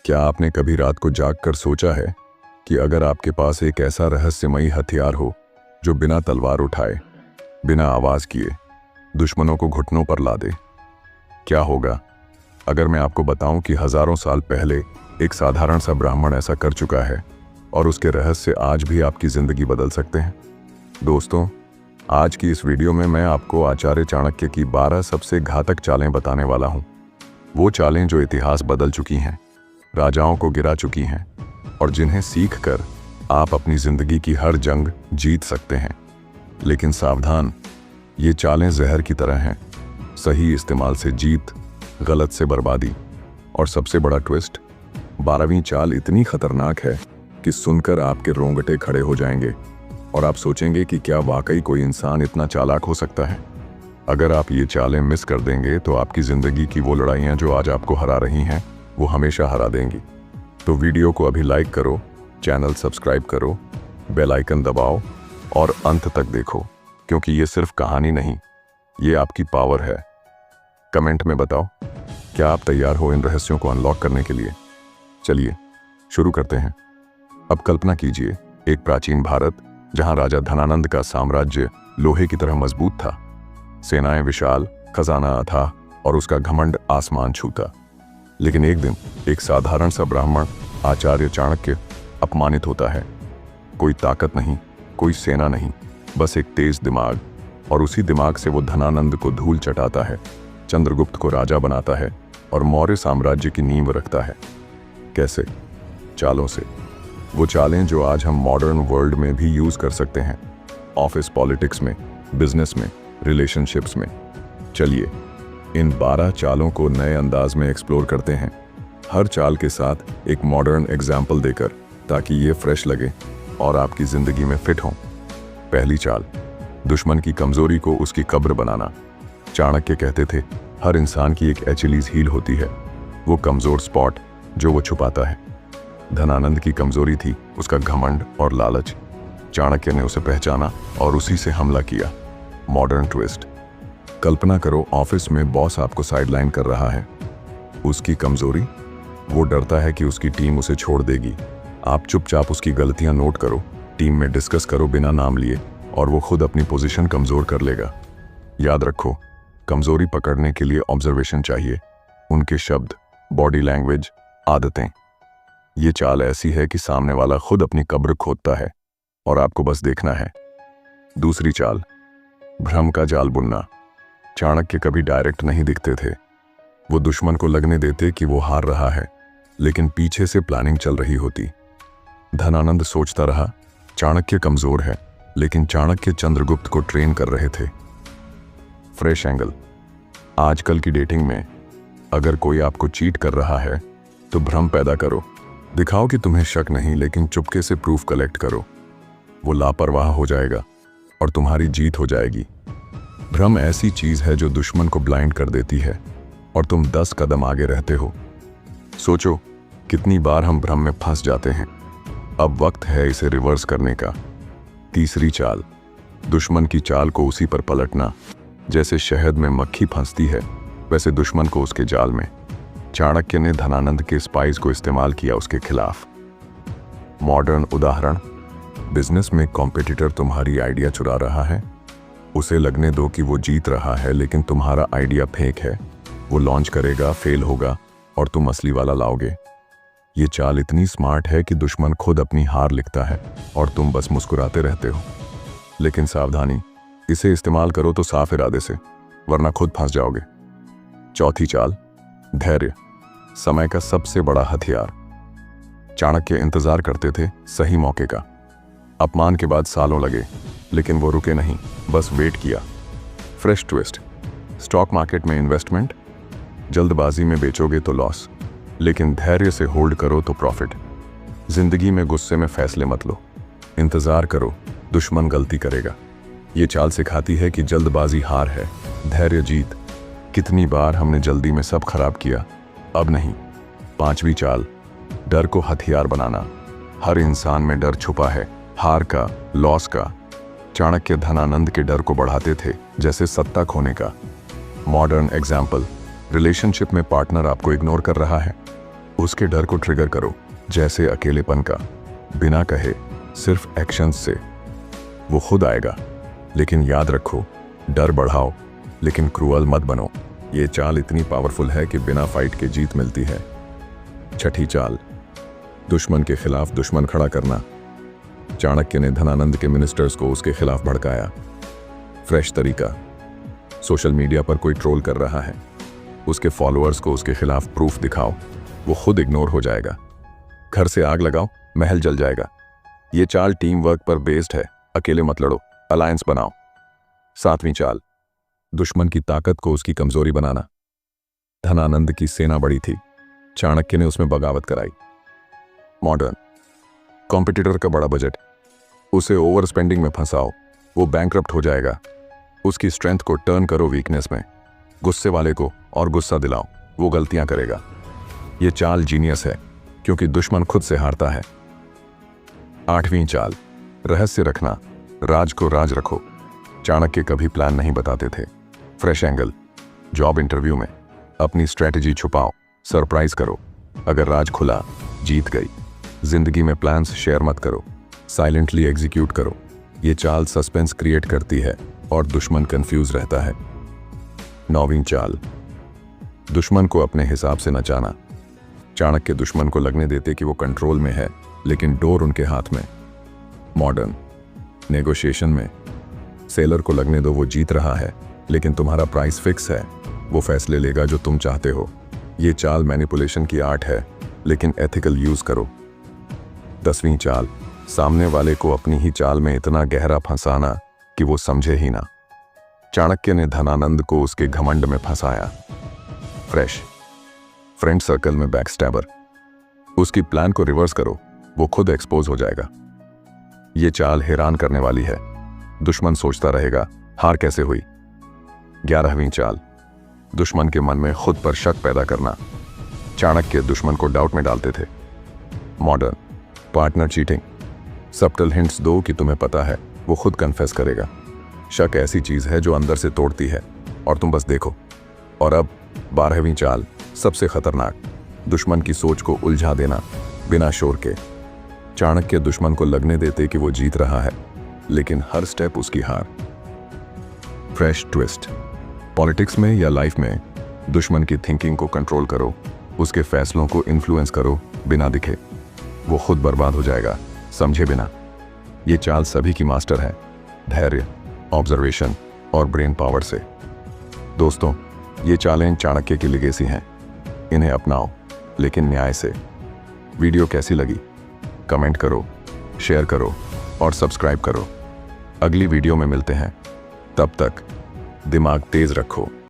क्या आपने कभी रात को जागकर सोचा है कि अगर आपके पास एक ऐसा रहस्यमयी हथियार हो जो बिना तलवार उठाए, बिना आवाज किए दुश्मनों को घुटनों पर ला दे? क्या होगा अगर मैं आपको बताऊं कि हजारों साल पहले एक साधारण सा ब्राह्मण ऐसा कर चुका है और उसके रहस्य आज भी आपकी जिंदगी बदल सकते हैं? दोस्तों, आज की इस वीडियो में मैं आपको आचार्य चाणक्य की 12 सबसे घातक चालें बताने वाला हूं। वो चालें जो इतिहास बदल चुकी हैं, राजाओं को गिरा चुकी हैं और जिन्हें सीखकर आप अपनी जिंदगी की हर जंग जीत सकते हैं। लेकिन सावधान, ये चालें जहर की तरह हैं। सही इस्तेमाल से जीत, गलत से बर्बादी। और सबसे बड़ा ट्विस्ट, 12वीं चाल इतनी खतरनाक है कि सुनकर आपके रोंगटे खड़े हो जाएंगे और आप सोचेंगे कि क्या वाकई कोई इंसान इतना चालाक हो सकता है। अगर आप ये चालें मिस कर देंगे तो आपकी जिंदगी की वो लड़ाइयाँ जो आज आपको हरा रही हैं वो हमेशा हरा देंगी। तो वीडियो को अभी लाइक करो, चैनल सब्सक्राइब करो, बेल आइकन दबाओ और अंत तक देखो, क्योंकि ये सिर्फ कहानी नहीं, ये आपकी पावर है। कमेंट में बताओ, क्या आप तैयार हो इन रहस्यों को अनलॉक करने के लिए? चलिए शुरू करते हैं। अब कल्पना कीजिए एक प्राचीन भारत जहां राजा धनानंद का साम्राज्य लोहे की तरह मजबूत था, सेनाएं विशाल, खजाना अथाह और उसका घमंड आसमान छूता। लेकिन एक दिन एक साधारण सा ब्राह्मण आचार्य चाणक्य अपमानित होता है। कोई ताकत नहीं, कोई सेना नहीं, बस एक तेज दिमाग, और उसी दिमाग से वो धनानंद को धूल चटाता है, चंद्रगुप्त को राजा बनाता है और मौर्य साम्राज्य की नींव रखता है। कैसे? चालों से। वो चालें जो आज हम मॉडर्न वर्ल्ड में भी यूज कर सकते हैं, ऑफिस पॉलिटिक्स में, बिजनेस में, रिलेशनशिप्स में। चलिए इन 12 चालों को नए अंदाज में एक्सप्लोर करते हैं, हर चाल के साथ एक मॉडर्न एग्जाम्पल देकर, ताकि ये फ्रेश लगे और आपकी जिंदगी में फिट हो। पहली चाल, दुश्मन की कमजोरी को उसकी कब्र बनाना। चाणक्य कहते थे, हर इंसान की एक एचिलीज हील होती है, वो कमजोर स्पॉट जो वो छुपाता है। धनानंद की कमजोरी थी उसका घमंड और लालच। चाणक्य ने उसे पहचाना और उसी से हमला किया। मॉडर्न ट्विस्ट, कल्पना करो ऑफिस में बॉस आपको साइडलाइन कर रहा है। उसकी कमजोरी, वो डरता है कि उसकी टीम उसे छोड़ देगी। आप चुपचाप उसकी गलतियां नोट करो, टीम में डिस्कस करो बिना नाम लिए, और वो खुद अपनी पोजीशन कमजोर कर लेगा। याद रखो, कमजोरी पकड़ने के लिए ऑब्जर्वेशन चाहिए, उनके शब्द, बॉडी लैंग्वेज, आदतें। ये चाल ऐसी है कि सामने वाला खुद अपनी कब्र खोदता है और आपको बस देखना है। दूसरी चाल, भ्रम का जाल बुनना। चाणक्य कभी डायरेक्ट नहीं दिखते थे। वो दुश्मन को लगने देते कि वो हार रहा है, लेकिन पीछे से प्लानिंग चल रही होती। धनानंद सोचता रहा, चाणक्य कमजोर है, लेकिन चाणक्य चंद्रगुप्त को ट्रेन कर रहे थे। फ्रेश एंगल, आजकल की डेटिंग में अगर कोई आपको चीट कर रहा है तो भ्रम पैदा करो, दिखाओ कि तुम्हें शक नहीं, लेकिन चुपके से प्रूफ कलेक्ट करो। वो लापरवाह हो जाएगा और तुम्हारी जीत हो जाएगी। भ्रम ऐसी चीज है जो दुश्मन को ब्लाइंड कर देती है और तुम 10 कदम आगे रहते हो। सोचो कितनी बार हम भ्रम में फंस जाते हैं। अब वक्त है इसे रिवर्स करने का। तीसरी चाल, दुश्मन की चाल को उसी पर पलटना। जैसे शहद में मक्खी फंसती है, वैसे दुश्मन को उसके जाल में। चाणक्य ने धनानंद के स्पाइस को इस्तेमाल किया उसके खिलाफ। मॉडर्न उदाहरण, बिजनेस में कॉम्पिटिटर तुम्हारी आइडिया चुरा रहा है। उसे लगने दो कि वो जीत रहा है, लेकिन तुम्हारा आइडिया फेक है। वो लॉन्च करेगा, फेल होगा और तुम असली वाला लाओगे। ये चाल इतनी स्मार्ट है कि दुश्मन खुद अपनी हार लिखता है और तुम बस मुस्कुराते रहते हो। लेकिन सावधानी, इसे इस्तेमाल करो तो साफ इरादे से, वरना खुद फंस जाओगे। चौथी चाल, धैर्य, समय का सबसे बड़ा हथियार। चाणक्य इंतजार करते थे सही मौके का। अपमान के बाद सालों लगे, लेकिन वो रुके नहीं, बस वेट किया। फ्रेश ट्विस्ट, स्टॉक मार्केट में इन्वेस्टमेंट, जल्दबाजी में बेचोगे तो लॉस, लेकिन धैर्य से होल्ड करो तो प्रॉफिट। जिंदगी में गुस्से में फैसले मत लो, इंतजार करो, दुश्मन गलती करेगा। ये चाल सिखाती है कि जल्दबाजी हार है, धैर्य जीत। कितनी बार हमने जल्दी में सब खराब किया, अब नहीं। पांचवी चाल, डर को हथियार बनाना। हर इंसान में डर छुपा है, हार का, लॉस का। चाणक्य धनानंद के डर को बढ़ाते थे, जैसे सत्ता खोने का। मॉडर्न एग्जाम्पल, रिलेशनशिप में पार्टनर आपको इग्नोर कर रहा है, उसके डर को ट्रिगर करो, जैसे अकेलेपन का, बिना कहे, सिर्फ एक्शंस से। वो खुद आएगा। लेकिन याद रखो, डर बढ़ाओ लेकिन क्रूअल मत बनो। ये चाल इतनी पावरफुल है कि बिना फाइट के जीत मिलती है। छठी चाल, दुश्मन के खिलाफ दुश्मन खड़ा करना। चाणक्य ने धनानंद के मिनिस्टर्स को उसके खिलाफ भड़काया। फ्रेश तरीका, सोशल मीडिया पर कोई ट्रोल कर रहा है, उसके फॉलोअर्स को उसके खिलाफ प्रूफ दिखाओ, वो खुद इग्नोर हो जाएगा। घर से आग लगाओ, महल जल जाएगा। ये चाल टीम वर्क पर बेस्ड है, अकेले मत लड़ो, अलायंस बनाओ। सातवीं चाल, दुश्मन की ताकत को उसकी कमजोरी बनाना। धनानंद की सेना बड़ी थी, चाणक्य ने उसमें बगावत कराई। मॉडर्न, कॉम्पिटिटर का बड़ा बजट, उसे ओवर स्पेंडिंग में फंसाओ, वो बैंकरप्ट हो जाएगा। उसकी स्ट्रेंथ को टर्न करो वीकनेस में। गुस्से वाले को और गुस्सा दिलाओ, वो गलतियां करेगा। ये चाल जीनियस है क्योंकि दुश्मन खुद से हारता है। आठवीं चाल, रहस्य रखना। राज को राज रखो। चाणक्य कभी प्लान नहीं बताते थे। फ्रेश एंगल, जॉब इंटरव्यू में अपनी स्ट्रेटजी छुपाओ, सरप्राइज करो। अगर राज खुला, जीत गई। जिंदगी में प्लान्स शेयर मत करो, साइलेंटली एग्जीक्यूट करो। ये चाल सस्पेंस क्रिएट करती है और दुश्मन कंफ्यूज रहता है। नौवीं चाल, दुश्मन को अपने हिसाब से नचाना। चाणक्य दुश्मन को लगने देते कि वो कंट्रोल में है, लेकिन डोर उनके हाथ में। मॉडर्न, नेगोशिएशन में सेलर को लगने दो वो जीत रहा है, लेकिन तुम्हारा प्राइस फिक्स है, वो फैसले लेगा जो तुम चाहते हो। ये चाल मैनिपुलेशन की आर्ट है, लेकिन एथिकल यूज करो। 10वीं चाल, सामने वाले को अपनी ही चाल में इतना गहरा फंसाना कि वो समझे ही ना। चाणक्य ने धनानंद को उसके घमंड में फंसाया। फ्रेश, फ्रेंड सर्कल में बैकस्टैबर, उसकी प्लान को रिवर्स करो, वो खुद एक्सपोज हो जाएगा। ये चाल हैरान करने वाली है। दुश्मन सोचता रहेगा हार कैसे हुई। 11वीं चाल, दुश्मन के मन में खुद पर शक पैदा करना। चाणक्य दुश्मन को डाउट में डालते थे। Modern, partner cheating. Subtle hints दो कि तुम्हें पता है, वो खुद कन्फेस करेगा। शक ऐसी चीज है जो अंदर से तोड़ती है और तुम बस देखो। और अब 12वीं चाल, सबसे खतरनाक, दुश्मन की सोच को उलझा देना बिना शोर के। चाणक्य दुश्मन को लगने देते कि वो जीत रहा है, लेकिन हर स्टेप उसकी हार। फ्रेश ट्विस्ट, पॉलिटिक्स में या लाइफ में दुश्मन की थिंकिंग को कंट्रोल करो, उसके फैसलों को इन्फ्लुएंस करो बिना दिखे। वो खुद बर्बाद हो जाएगा, समझे बिना। ये चाल सभी की मास्टर है, धैर्य, ऑब्जर्वेशन और ब्रेन पावर से। दोस्तों, ये चालें चाणक्य की लेगेसी हैं। इन्हें अपनाओ, लेकिन न्याय से। वीडियो कैसी लगी? कमेंट करो, शेयर करो और सब्सक्राइब करो। अगली वीडियो में मिलते हैं। तब तक दिमाग तेज रखो।